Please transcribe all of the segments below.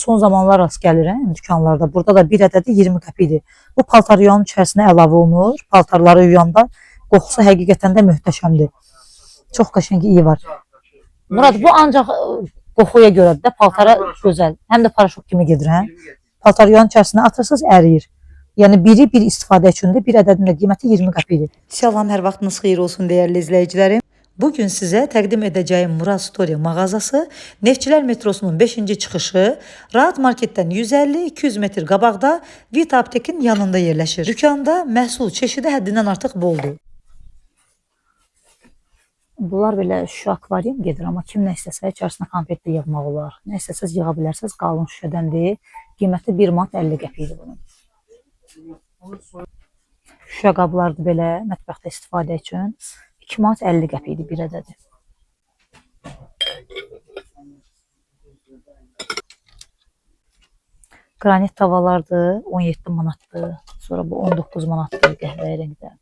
Son zamanlar rast gəlirəm dükanlarda. Burada da bir ədədi 20 qəpidir. Bu paltar yuyanın içərisinə əlavə olunur. Paltarları yuyanda qoxusu həqiqətən də möhtəşəmdir. Çox qəşəng iyi var. Murad, bu ancaq qoxuya görədir də, paltara gözəl. Həm də paraşok kimi gedir, hə? Paltar yuyanın içərisinə atırsınız, əriyir. Yəni biri bir istifadə üçündür. Bir ədədin də qiyməti 20 qəpidir. Salam, hər vaxtınız xeyir olsun dəyərli izləyicilərim. Bugün sizə təqdim edəcəyim Murad Story mağazası Neftçilər metrosunun 5-ci çıxışı, Rahat Marketdən 150-200 metr qabaqda Vita Aptekin yanında yerləşir. Dükanda məhsul çeşidi həddindən artıq boldur. Bunlar belə şüşə akvarium gedir, amma kim nə istəsə içərisinə konfet də yığmaq olar. Nə istəsəz yığa bilərsiniz, qalın şüşədəndir. Qiyməti 1 manat 50 qəpikdir bunun. Şüşə qablardır belə, mətbəxdə istifadə üçün. 2 manat 50 qəpikdir bir ədədi. Qranit tavalardır, 17 manatdır. Sonra bu 19 manatdır qəhvəyi rəngdə.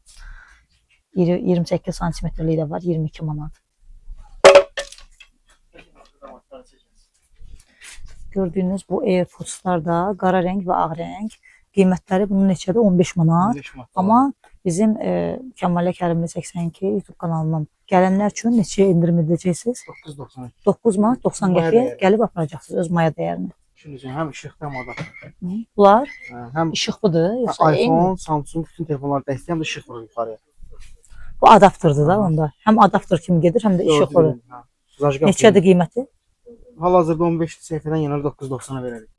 28 santimetrlik də var, 22 manat. Gördüyünüz bu AirPodslar da qara rəng və ağ rəng. Qiymətləri bunun neçədir? 15 manat. Amma bizim Kəmalə Kərimli 82 YouTube kanalından gələnlər üçün neçəyə endirim edəcəksiniz? 9 manat 90 qəpiyə gəlib aparacaqsınız öz maya dəyərini. Şimdi həm işıqlı həm adaptör. Bunlar Həm işıqlıdır, yoxsa iPhone, Samsung bütün telefonlar dəstəyən işıq vurur yuxarıya. Bu adaptördur da onda. Həm adaptör kimi gedir, həm də işıqlıdır. Neçədir qiyməti? Hal-hazırda 15 səhifədən yenə 9.90-a verərik.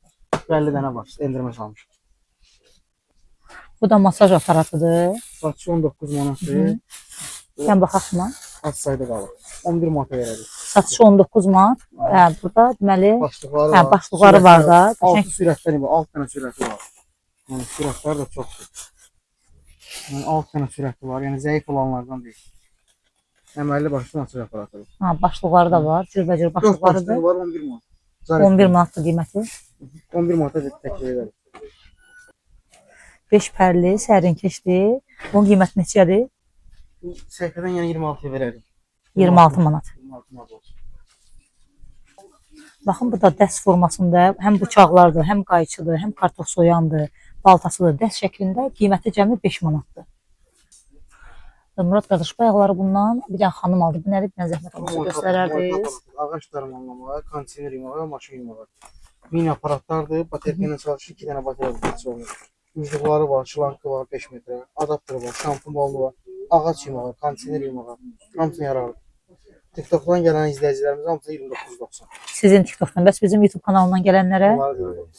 50 dənə var, endirmə salmışıq. Bu da masaj aparatıdır. Saçı 19 manatdır. Sən baxaq mı? Az sayda qalır. 11 manata verərik. Satışı 19 manat. Burada deməli başlıqları var da. 6 sürətlər var, 6 dənə sürəti var. Yəni sürətlər də çoxdur. Yəni 6 dənə sürəti var, yəni zəif olanlardan deyil. Əməlli başlı masaj aparatıdır. Başlıqları da var, cürbəcür başlıqlarıdır. Var 11 manat. 11 manatdır qiyməti. 11 manata təklif edərik. 5 pərli, sərinkeşdir. Bunun qiyməti neçədir? Bu səhifədən yəni 26-ya verərik. 26 manat. 26 manat olsun. Baxın, bu da dəst formasında həm bıçaqlardır, həm qayçıdır, həm kartof soyandır, baltasıdır. Dəst şəklində qiyməti cəmi 5 manatdır. Murad qardaş, bayaqları bundan bir dənə xanım aldı. Bu nədir? Bir dənə zəhmət olmasa göstərərdiniz. Ağac dərmanlamağa, kondisioner yumağa, maşın yumağa. Mini aparatlardır, baterya ilə çalışır, 2 dənə baterya olunur. Ucluqları var, şlankı var 5 metrə, adaptörü var, şampun balonu var, ağac yumağa, kondisioner yumağa. Hamısına yararlı. TikTok'dan gələn izləyicilərimiz hamısı 29.90. Sizin TikTok'dan, bəs bizim YouTube kanalından gələnlərə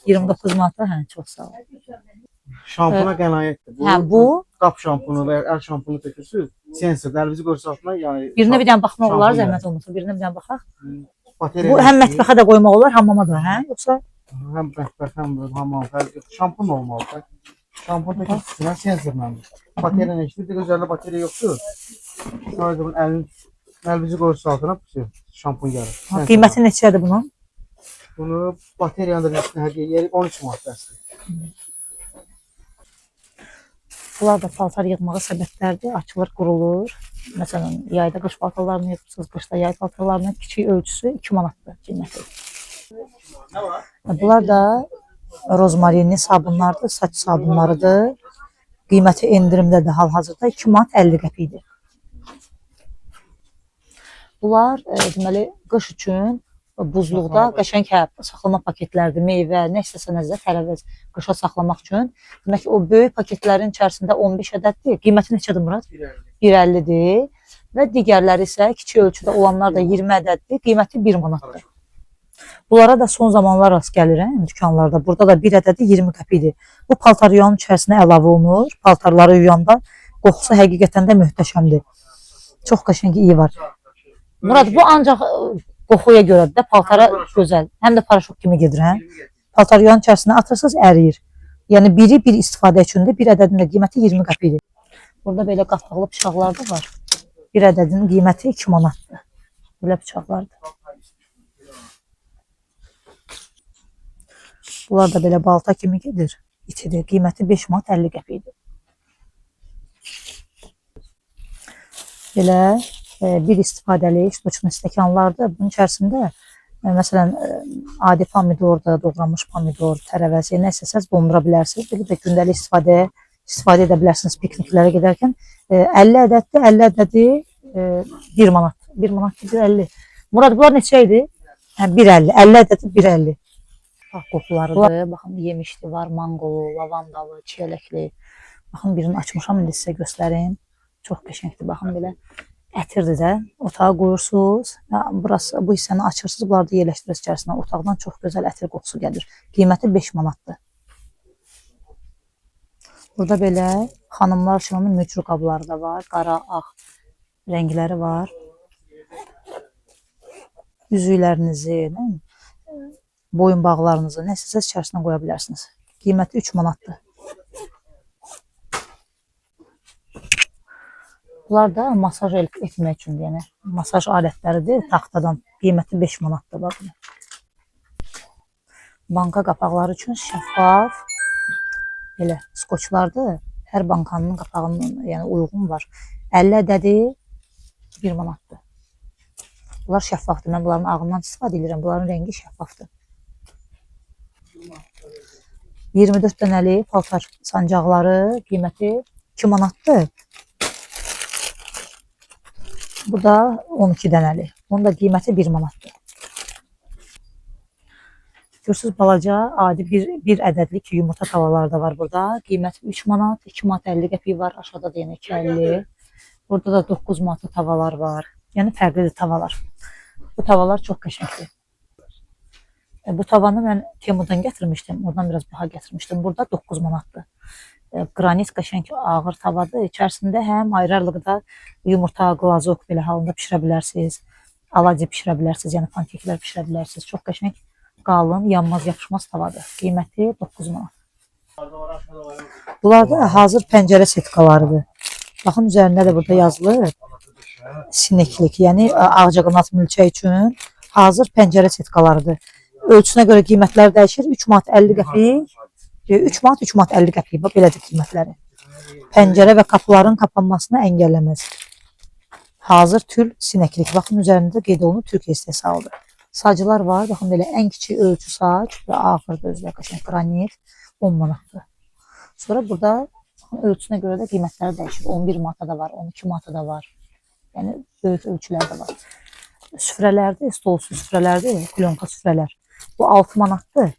29 manata, çox sağ olun. Şampuna qənaətdir. Bu qap şampunu və ya əl şampunu tökürsünüz, sensor, dərvizi qorsatma, yəni birinə bir dənə baxmaq olar, zəhmət olmasa, birinə bir dənə baxaq. Bateriya Bu həm mətbəxə də qoymaq olar, hamama da, hə? Yoxsa həm mətbəx, həm hamam, fərq yox. Şampun olmalıdır. Şampun tökürsünüz, sensorlandır. Bateriya nə işdir? Bir üzərində bateriya yoxdur. Sadəcə bunun əlvizi qorsatına şampun gəlir. Qiyməti neçədir bunun? Bunu bateriyanın da üstünə hədiyyə yeri 13 manat dəstək. Bunlar da paltar yığmağa səbətlərdir, açılır, qurulur. Məsələn, yayda qış paltarlarını yığırsınız, qışda yay paltarlarının kiçik ölçüsü 2 manatdır qiyməti. Bunlar da rozmarinli sabunlardır, saç sabunlarıdır. Qiyməti endirimdədir hal-hazırda 2 manat 50 qəpikdir. Bunlar deməli qış üçün buzluqda qəşəng saxlama paketlərdir, meyvə, nə istəsənizdə tərəvəz qışa saxlamaq üçün. Demək ki, o böyük paketlərin içərisində 15 ədəddir. Qiyməti neçədir Murad? 1.50-dir. Və digərləri isə kiçik ölçüdə olanlar da 20 ədəddir. Qiyməti 1 manatdır. Bunlara da son zamanlar rast gəlirəm dükanlarda. Burada da bir ədədi 20 qəpikdir. Bu paltar yuyanın içərisinə əlavə olunur. Paltarları yuyanda qoxusu həqiqətən də möhtəşəmdir. Çox qəşəng iyi var. Murad, bu ancaq qoxuya görədir də, paltara gözəl. Həm də paraşok kimi gedir, hə? Paltar yuyanın içərisinə atırsınız, əriyir. Yəni biri bir istifadə üçündür. Bir ədədin də qiyməti 20 qəpikdir. Burada belə qapaqlı bıçaqlar da var. Bir ədədinin qiyməti 2 manatdır. Belə bıçaqlardır. Bunlar da belə balta kimi gedir. İçidir. Qiyməti 5 manat 50 qəpikdir. Belə bir istifadəli stoçun stəkanlardır. Bunun içərisində Məsələn, adi pomidorda, doğranmış pomidor, tərəvəzi, nə istəsəz dondura bilərsiniz. Bir də gündəlik istifadə edə bilərsiniz pikniklərə gedərkən. 50 ədəddir, 50 ədədi 1 manat. 1 manat 150. Murad, bunlar neçə idi? Hə, 150. 50 ədədi 150. Bax, qoxularıdır. Baxın, yemişli var, manqolu, lavandalı, çiyələkli. Baxın, birini açmışam, indi sizə göstərim. Çox qəşəngdir, baxın belə. Ətirdir də. Otağa qoyursunuz. Burası, bu hissəni açırsınız, bunları da yerləşdirirsiniz içərisinə. Otaqdan çox gözəl ətir qoxusu gəlir. Qiyməti 5 manatdır. Burada belə xanımlar üçün mücrü qabları da var. Qara, ağ rəngləri var. Üzüklərinizi, boyun bağlarınızı, nə istəsəz içərisinə qoya bilərsiniz. Qiyməti 3 manatdır. Bunlar da masaj etmək üçündür, yəni masaj alətləridir taxtadan. Qiyməti 5 manatdır. Baxın. Banka qapaqları üçün şəffaf belə skoçlardır. Hər bankanın qapağının yəni uyğun var. 50 ədədi 1 manatdır. Bunlar şəffafdır. Mən bunların ağından istifadə edirəm. Bunların rəngi şəffafdır. 24 dənəli paltar sancaqları qiyməti 2 manatdır. Bu da 12 dənəli. Onun da qiyməti 1 manatdır. Görürsünüz, balaca, adi bir ədədlik yumurta tavaları da var burada. Qiyməti 3 manat, 2 manat 50 qəpik var. Aşağıda da yəni 2.50. Burada da 9 manatlı tavalar var. Yəni fərqlidir tavalar. Bu tavalar çox qəşəngdir. Bu tavanı mən Temudan gətirmişdim. Oradan biraz baha gətirmişdim. Burada 9 manatdır. Qranit qəşəng ağır tavadır. İçərisində həm ayrı-ayrılıqda yumurta, qlazok belə halında pişirə bilərsiniz. Aladzi pişirə bilərsiniz, yəni pankeklər pişirə bilərsiniz. Çox qəşəng, qalın, yanmaz, yapışmaz tavadır. Qiyməti 9 manat. Bunlar da hazır pəncərə setkalarıdır. Baxın, üzərində də burada yazılır. Sineklik, yəni ağcaqanad milçək üçün hazır pəncərə setkalarıdır. Ölçüsünə görə qiymətlər dəyişir. 3 manat 50 qəpik. 3 manat 3 manat 50 qəpik. Belədir qiymətləri. Pəncərə və qapıların kapanmasını əngəlləməz. Hazır tül sinəklik. Baxın, üzərində qeyd olunub Türkiyə istehsalıdır. Saclar var. Baxın, belə ən kiçik ölçü sac və axırda özlə qəşəng qranit 10 manatdır. Sonra burada ölçüsünə görə də qiymətləri dəyişir. 11 manata da var, 12 manata da var. Yəni böyük ölçülər də var. Süfrələrdir, stolsuz süfrələrdir, plyonka süfrələr. Bu 6 manatdır.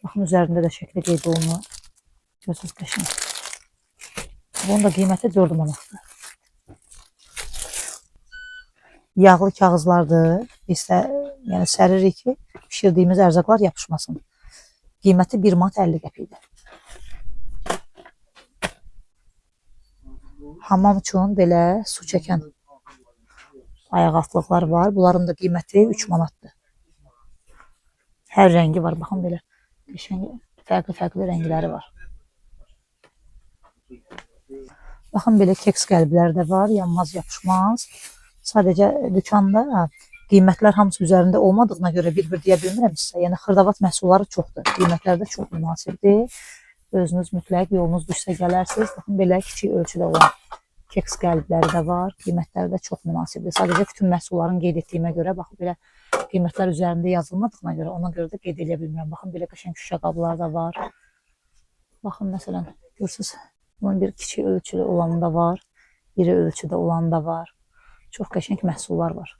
Baxın, üzərində də şəkli qeyd olunur. Görürsünüz, qəşəng. Bunun da qiyməti 4 manatdır. Yağlı kağızlardır. Biz də yəni səririk ki, pişirdiyimiz ərzaqlar yapışmasın. Qiyməti 1 manat 50 qəpikdir. Hamam üçün belə su çəkən ayaqaltlıqlar var. Bunların da qiyməti 3 manatdır. Hər rəngi var. Baxın, belə fərqli rəngləri var. Baxın, belə keks qəlbləri də var. Yanmaz, yapışmaz. Sadəcə dükanda qiymətlər hamısı üzərində olmadığına görə bir-bir deyə bilmirəm sizə. Yəni xırdavat məhsulları çoxdur. Qiymətlər də çox münasibdir. Özünüz mütləq yolunuz düşsə gələrsiniz. Baxın, belə kiçik ölçüdə olan keks qəlbləri də var. Qiymətləri də çox münasibdir. Sadəcə bütün məhsulların qeyd etdiyimə görə, baxın, belə qiymətlər üzərində yazılmadığına görə ona görə də qeyd edə bilmirəm. Baxın, belə qəşəng şüşə qablar da var. Baxın, məsələn, görürsünüz, bunun bir kiçik ölçülü olanı da var. İri ölçüdə olanı da var. Çox qəşəng məhsullar var.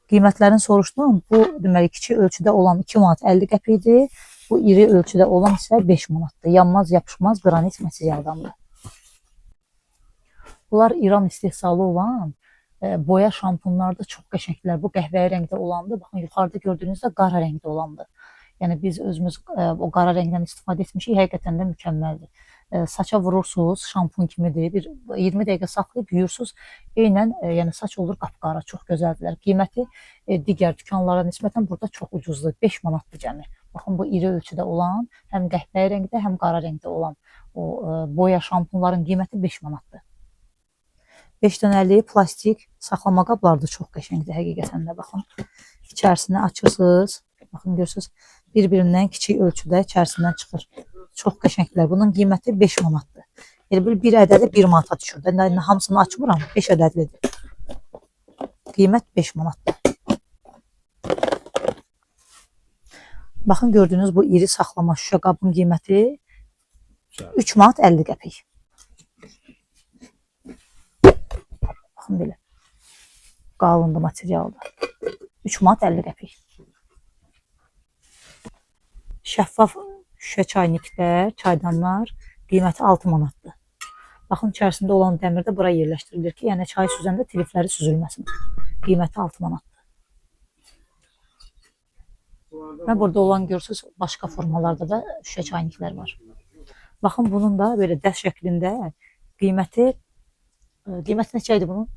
Qiymətlərini soruşdum. Bu, deməli, kiçik ölçüdə olan 2 manat 50 qəpikdir. Bu, iri ölçüdə olan isə 5 manatdır. Yanmaz, yapışmaz qranit materialdandır. Bunlar İran istehsalı olan boya şampunlar da çox qəşənglər. Bu qəhvəyi rəngdə olandır. Baxın, yuxarıda gördüyünüzdə qara rəngdə olandır. Yəni biz özümüz o qara rəngdən istifadə etmişik. Həqiqətən də mükəmməldir. Saça vurursunuz, şampun kimidir. Bir 20 dəqiqə saxlayıb yuyursunuz. Eynən, yəni saç olur qapqara, çox gözəldirlər. Qiyməti digər dükanlara nisbətən burada çox ucuzdur. 5 manatdır cəmi. Baxın, bu iri ölçüdə olan, həm qəhvəyi rəngdə, həm qara rəngdə olan o boya şampunların qiyməti 5 manatdır. 5 dənəli plastik saxlama qabları da çox qəşəngdir həqiqətən də. Baxın, içərisini açırsınız. Baxın, görürsünüz, bir-birindən kiçik ölçüdə içərisindən çıxır. Çox qəşənglər. Bunun qiyməti 5 manatdır. Yəni bir ədədi 1 manata düşür. Mən hamısını açmıram, 5 ədədlidir. qiymət 5 manatdır. Baxın, gördüyünüz bu iri saxlama şüşə qabın qiyməti 3 manat 50 qəpik. Baxın belə. Qalındı materialda. 3 manat 50 qəpik. Şəffaf şüşə çayniklər, çaydanlar qiyməti 6 manatdır. Baxın, içərisində olan dəmir də bura yerləşdirilir ki, yəni çay süzəndə telifləri süzülməsin. Qiyməti 6 manatdır. Və burada olan görürsünüz, başqa formalarda da şüşə çayniklər var. Baxın, bunun da belə dəst şəklində qiyməti neçə idi bunun?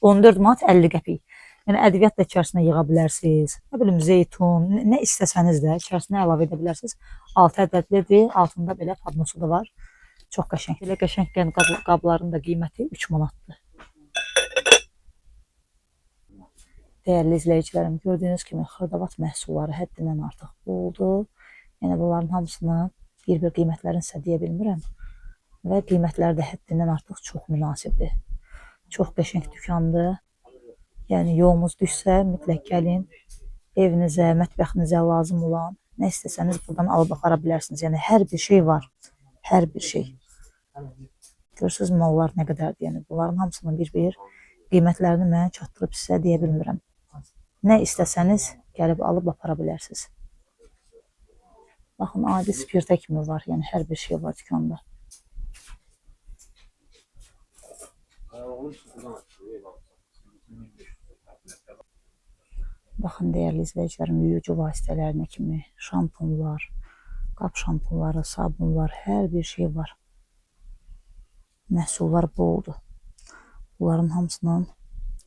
14 manat 50 qəpik. Yəni ədviyyat da içərisinə yığa bilərsiniz. Nə bilim, zeytun, nə istəsəniz də içərisinə əlavə edə bilərsiniz. 6 ədədlidir, altında belə padnosu da var. Çox qəşəng. Belə qəşəng qabların da qiyməti 3 manatdır. Dəyərli izləyicilərim, gördüyünüz kimi xırdavat məhsulları həddindən artıq oldu. Yəni bunların hamısını bir-bir qiymətlərini sizə deyə bilmirəm. Və qiymətlər də həddindən artıq çox münasibdir. Çox qəşəng dükandır. Yəni yolunuz düşsə mütləq gəlin. Evinizə, mətbəxinizə lazım olan nə istəsəniz buradan alıb apara bilərsiniz. Yəni hər bir şey var. Hər bir şey. Görürsünüz mallar nə qədərdir. Yəni bunların hamısının bir-bir qiymətlərini mən çatdırıb sizə deyə bilmirəm. Nə istəsəniz gəlib alıb apara bilərsiniz. Baxın, adi spirtə kimi var. Yəni hər bir şey var dükanda. Baxın, dəyərli izləyicilərim, yuyucu vasitələrinə kimi şampunlar, qap şampunları, sabunlar, hər bir şey var. Məhsullar boldur. Bunların hamısının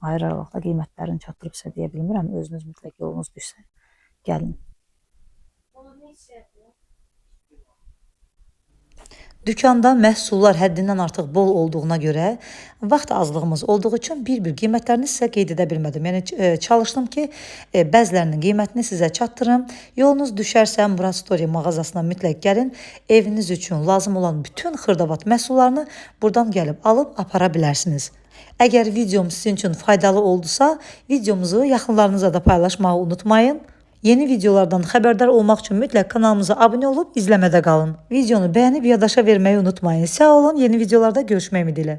ayrı aralıqda qiymətlərini çatdırıb sizə deyə bilmirəm. Özünüz mütləq yolunuz düşsə gəlin. Dükanda məhsullar həddindən artıq bol olduğuna görə, vaxt azlığımız olduğu üçün bir-bir qiymətlərini sizə qeyd edə bilmədim. Yəni çalışdım ki, bəzilərinin qiymətini sizə çatdırım. Yolunuz düşərsə Murad Story mağazasına mütləq gəlin. Eviniz üçün lazım olan bütün xırdavat məhsullarını buradan gəlib alıb apara bilərsiniz. Əgər videom sizin üçün faydalı oldusa, videomuzu yaxınlarınızla da paylaşmağı unutmayın. Yeni videolardan xəbərdar olmaq üçün mütləq kanalımıza abunə olub izləmədə qalın. Videonu bəyənib yadaşa verməyi unutmayın. Sağ olun, yeni videolarda görüşmək ümidilə.